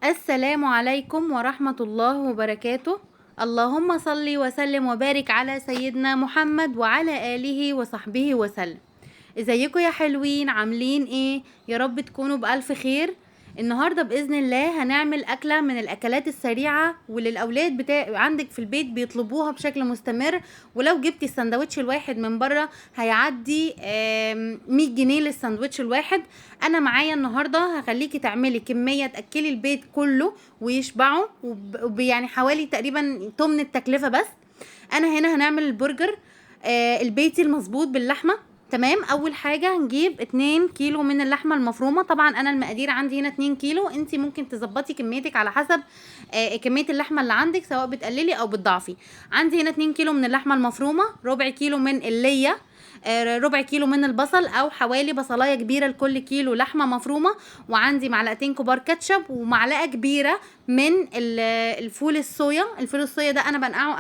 السلام عليكم ورحمة الله وبركاته. اللهم صل وسلم وبارك على سيدنا محمد وعلى آله وصحبه وسلم. ازيكم يا حلوين؟ عاملين ايه؟ يا رب تكونوا بألف خير. النهاردة بإذن الله هنعمل أكلة من الأكلات السريعة واللي الأولاد عندك في البيت بيطلبوها بشكل مستمر. ولو جبتي السندوتش الواحد من بره هيعدي 100 جنيه للسندوتش الواحد. أنا معايا النهاردة هخليكي تعملي كمية تأكلي البيت كله ويشبعوا يعني حوالي تقريبا تمن التكلفة بس. أنا هنا هنعمل البرجر البيتي المظبوط باللحمة. تمام، اول حاجه هنجيب 2 كيلو من اللحمه المفرومه. طبعا انا المقادير عندي هنا 2 كيلو، انت ممكن تظبطي كميتك على حسب كميه اللحمه اللي عندك، سواء بتقللي او بتضعفي. عندي هنا 2 كيلو من اللحمه المفرومه، ربع كيلو من الليه، ربع كيلو من البصل او حوالي بصلايه كبيره لكل كيلو لحمه مفرومه، وعندي معلقتين كبار كاتشب ومعلقه كبيره من الفول الصويا. الفول الصويا ده انا بنقعه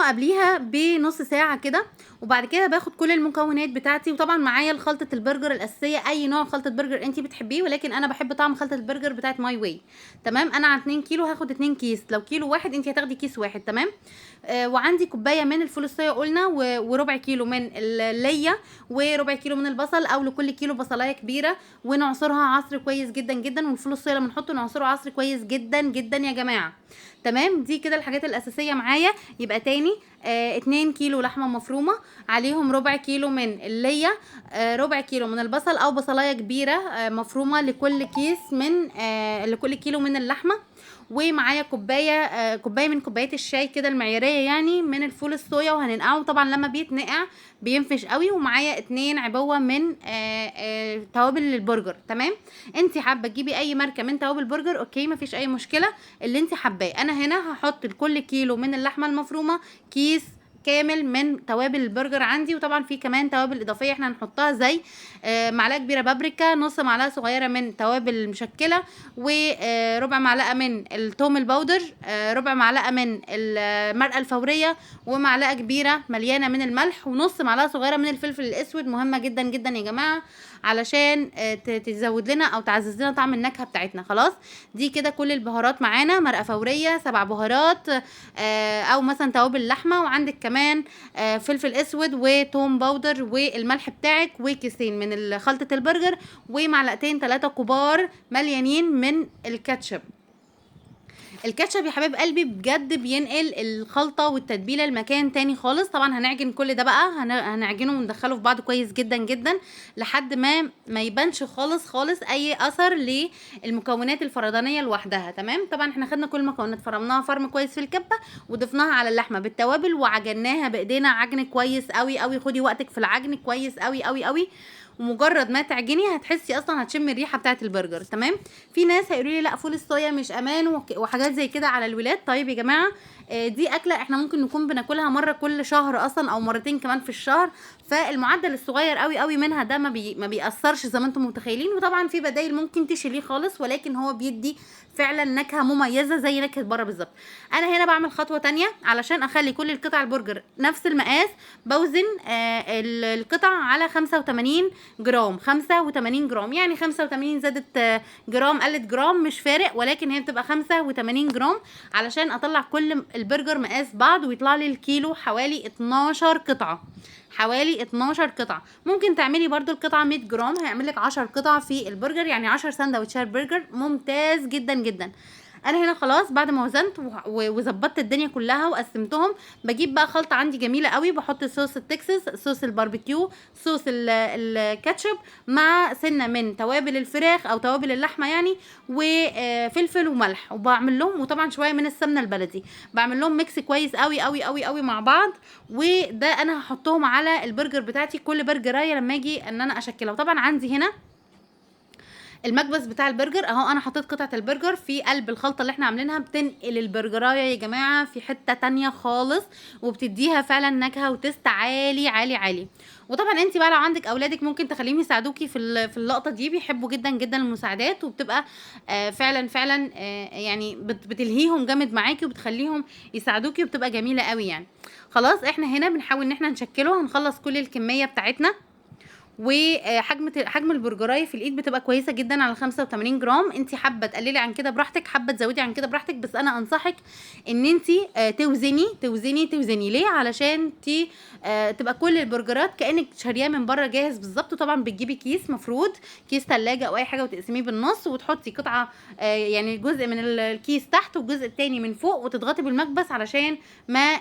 قبليها بنص ساعة كده. وبعد كده باخد كل المكونات بتاعتي، وطبعا معايا خلطة البرجر الأساسية، أي نوع خلطة برجر انتي بتحبيه، ولكن أنا بحب طعم خلطة البرجر بتاعت ماي واي. تمام، أنا على 2 كيلو هاخد 2 كيس، لو كيلو واحد انتي هتاخدي كيس واحد. تمام. وعندي كوباية من الفول الصويا قلنا، وربع كيلو من اللية، وربع كيلو من البصل، أو لكل كيلو بصلاية كبيرة، ونعصرها عصر كويس جدا جدا. والفول الصويا لما نحطه نعصره عصر كويس جدا جدا يا جماعة. تمام، دي كده الحاجات الأساسية معايا. يبقى تاني 2 كيلو لحمة مفرومة، عليهم ربع كيلو من اللية، ربع كيلو من البصل او بصلاية كبيرة مفرومة لكل كيس من لكل كيلو من اللحمة. ومعايا كوبايه من كوبايات الشاي كده المعياريه يعني من الفول الصويا، وهننقعه طبعا لما بيتنقع بينفش قوي. ومعايا 2 عبوه من توابل البرجر. تمام، انت حابه تجيبي اي ماركه من توابل البرجر اوكي، مفيش اي مشكله، اللي انت حباه. انا هنا هحط لكل كيلو من اللحمه المفرومه كيس كامل من توابل البرجر عندي. وطبعا في كمان توابل اضافيه احنا هنحطها، زي معلقه كبيره بابريكا، نص معلقه صغيره من توابل المشكله، وربع معلقه من الثوم البودر، ربع معلقه من المرقه الفوريه، ومعلقه كبيره مليانه من الملح، ونص معلقه صغيره من الفلفل الاسود. مهمه جدا جدا يا جماعه علشان تزود لنا او تعزز لنا طعم النكهه بتاعتنا. خلاص، دي كده كل البهارات معانا: مرقه فوريه، 7 بهارات، او مثلا توابل اللحمه، وعندك كمان فلفل اسود وتوم باودر والملح بتاعك، وكيسين من خلطه البرجر، ومعلقتين 3 كبار مليانين من الكاتشب. الكاتشب يا حبايب قلبي بجد بينقل الخلطه والتتبيله لمكان تاني خالص. طبعا هنعجن كل ده بقى، هنعجنه وندخله في بعض كويس جدا جدا لحد ما يبانش خالص خالص اي اثر للمكونات الفردانيه لوحدها. تمام، طبعا احنا خدنا كل المكونات فرمناها فرم كويس في الكبه، وضفناها على اللحمه بالتوابل، وعجناها بايدينا عجن كويس قوي قوي. خدي وقتك في العجن كويس قوي قوي قوي، ومجرد ما تعجني هتحسي اصلا، هتشمي الريحه بتاعه البرجر. تمام. في ناس هيقولوا لي لا فول الصويا مش امان وحاجات زي كده على الولاد. طيب يا جماعه، دي اكله احنا ممكن نكون بناكلها مره كل شهر اصلا، او مرتين كمان في الشهر. فالمعدل الصغير قوي قوي منها ده ما بيأثرش زي ما انتم متخيلين. وطبعا في بدايل ممكن تشيليه خالص، ولكن هو بيدي فعلا نكهه مميزه زي نكهه بره بالظبط. انا هنا بعمل خطوه تانية علشان اخلي كل القطع البرجر نفس المقاس. بوزن القطع على 85 جرام. 85 جرام يعني 85 زادت جرام قلت جرام مش فارق، ولكن هي بتبقى 85 جرام علشان اطلع كل البرجر مقاس بعض، ويطلع لي الكيلو حوالي 12 قطعه. حوالي 12 قطعه. ممكن تعملي برضو القطعه 100 جرام، هيعمل لك 10 قطع في البرجر، يعني 10 سندوتشات برجر ممتاز جدا جدا. انا هنا خلاص بعد ما وزنت وظبطت الدنيا كلها وقسمتهم، بجيب بقى خلطه عندي جميله قوي. بحط صوص التكساس، صوص الباربيكيو، صوص الكاتشب، مع سنه من توابل الفراخ او توابل اللحمه يعني، وفلفل وملح، وبعمل لهم، وطبعا شويه من السمنه البلدي. بعمل لهم ميكس كويس قوي قوي قوي قوي مع بعض. وده انا هحطهم على البرجر بتاعتي، كل برجرايه لما اجي ان انا اشكلها. وطبعا عندي هنا المكبس بتاع البرجر اهو، انا حطيت قطعه البرجر في قلب الخلطه اللي احنا عاملينها، بتنقل البرجرايه يا جماعه في حته تانية خالص، وبتديها فعلا نكهه وتست عالي عالي عالي. وطبعا انت بقى لو عندك اولادك ممكن تخليهم يساعدوكي في اللقطه دي، بيحبوا جدا جدا المساعدات، وبتبقى فعلا فعلا يعني بتلهيهم جامد معاكي، وبتخليهم يساعدوكي، وبتبقى جميله قوي يعني. خلاص، احنا هنا بنحاول ان احنا نشكله، هنخلص كل الكميه بتاعتنا، حجم البرجرايه في الايد بتبقى كويسه جدا على 85 جرام. انت حابه تقللي عن كده براحتك، حابه تزودي عن كده براحتك، بس انا انصحك ان انت توزني ليه، علشان تبقى كل البرجرات كانك شارياه من بره جاهز بالظبط. وطبعا بتجيبي كيس مفروض، كيس ثلاجه او اي حاجه، وتقسميه بالنص وتحطي قطعه يعني جزء من الكيس تحت والجزء التاني من فوق، وتضغطي بالمكبس علشان ما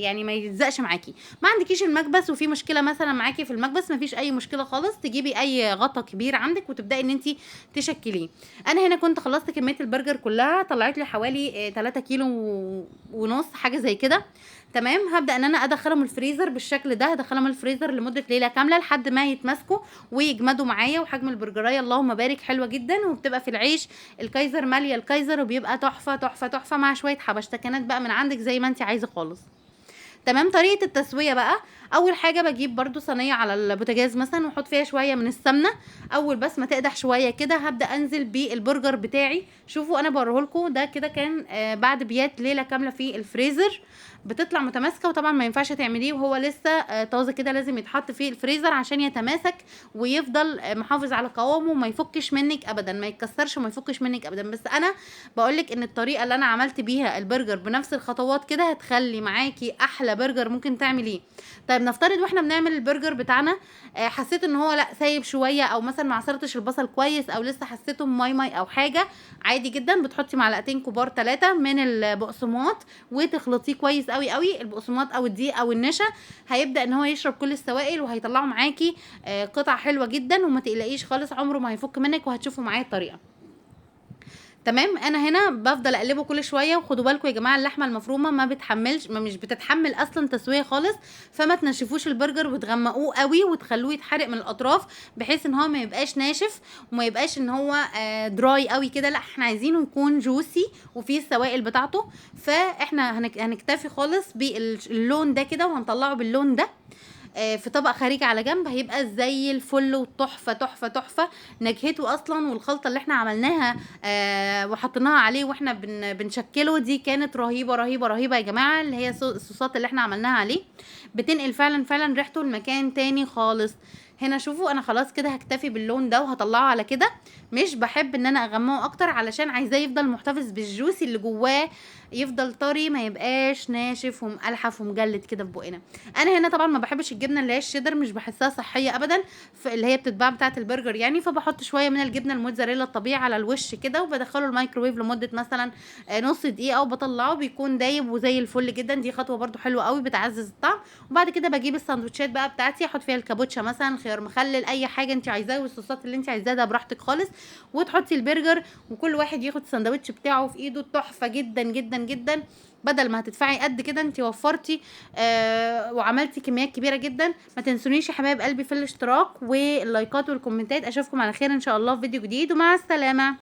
يعني ما يلزقش معاكي. ما عندكيش المكبس وفي مشكله مثلا معاكي في المكبس، ما فيش اي مشكله خالص، تجيبي اي غطا كبير عندك وتبداي ان انت تشكليه. انا هنا كنت خلصت كميه البرجر كلها، طلعت لي حوالي 3 كيلو ونص حاجه زي كده. تمام، هبدا ان انا ادخلهم الفريزر بالشكل ده، هدخلهم الفريزر لمده ليله كامله لحد ما يتماسكوا ويجمدوا معايا. وحجم البرجرايه اللهم بارك حلوه جدا، وبتبقى في العيش الكايزر ماليه الكايزر، وبيبقى تحفه تحفه تحفه مع شويه حبشتكنات بقى من عندك زي ما انت عايزه خالص. تمام، طريقه التسويه بقى، اول حاجه بجيب برضو صينيه على البوتاجاز مثلا واحط فيها شويه من السمنه. اول بس ما تقدح شويه كده هبدا انزل بالبرجر بتاعي. شوفوا انا بوريهولكم ده كده كان بعد بيات ليله كامله في الفريزر، بتطلع متماسكه. وطبعا ما ينفعش تعمليه وهو لسه طازه كده، لازم يتحط في الفريزر عشان يتماسك ويفضل محافظ على قوامه وما يفكش منك ابدا، ما يتكسرش وما يفكش منك ابدا. بس انا بقولك ان الطريقه اللي انا عملت بيها البرجر بنفس الخطوات كده هتخلي معاكي احلى برجر ممكن تعمليه. طيب نفترض واحنا بنعمل البرجر بتاعنا حسيت ان هو لا سايب شويه، او مثلا ما عصرتش البصل كويس، او لسه حسيته ماي او حاجه، عادي جدا بتحطي معلقتين كبار 3 من البقسماط وتخلطيه كويس قوي قوي. البقسماط او الدقيق او النشا هيبدا ان هو يشرب كل السوائل وهيطلعوا معاكي قطع حلوه جدا، وما تقلقيش خالص عمره ما هيفك منك، وهتشوفوا معايا الطريقه. تمام، انا هنا بفضل اقلبه كل شويه. وخدوا بالكم يا جماعه اللحمه المفرومه ما بتحملش، ما مش بتتحمل اصلا تسويه خالص، فما تنشفوش البرجر وتغمقوه قوي وتخلوه يتحرق من الاطراف، بحيث ان هو ما يبقاش ناشف وما يبقاش ان هو دراي قوي كده. لا احنا عايزينه يكون جوسي وفيه السوائل بتاعته. فاحنا هنكتفي خالص باللون ده كده، وهنطلعه باللون ده في طبق خارجي على جنب، هيبقى زي الفل وتحفه تحفه تحفه. نكهته اصلا والخلطه اللي احنا عملناها وحطيناها عليه واحنا بنشكله دي كانت رهيبه رهيبه رهيبه يا جماعه، اللي هي الصوصات اللي احنا عملناها عليه بتنقل فعلا فعلا ريحته لمكان تاني خالص. هنا شوفوا انا خلاص كده هكتفي باللون ده وهطلعه على كده. مش بحب ان انا اغمقه اكتر علشان عايزاه يفضل محتفظ بالجوسي اللي جواه، يفضل طري ما يبقاش ناشف ومقلحف ومجلد كده في بقنا. انا هنا طبعا ما بحبش الجبنه اللي هي الشيدر، مش بحسها صحيه ابدا، اللي هي بتتباع بتاعه البرجر يعني. فبحط شويه من الجبنه الموتزاريلا الطبيعي على الوش كده، وبدخله الميكروويف لمده مثلا نص دقيقه، وبطلعه بيكون دايب وزي الفل جدا. دي خطوه برده حلوه قوي بتعزز الطعم. وبعد كده بجيب الساندوتشات بقى بتاعتي، احط فيها الكابوتشا مثلا، خيار مخلل، اي حاجه انت عايزاه، والصوصات اللي انت عايزاها ده براحتك خالص. وتحطي البرجر وكل واحد ياخد الساندوتش بتاعه في ايده، تحفه جدا جدا جدا. بدل ما هتدفعي قد كده انت وفرتي وعملتي كميات كبيره جدا. ما تنسونيش يا حبايب قلبي في الاشتراك واللايكات والكومنتات. اشوفكم على خير ان شاء الله في فيديو جديد، ومع السلامه.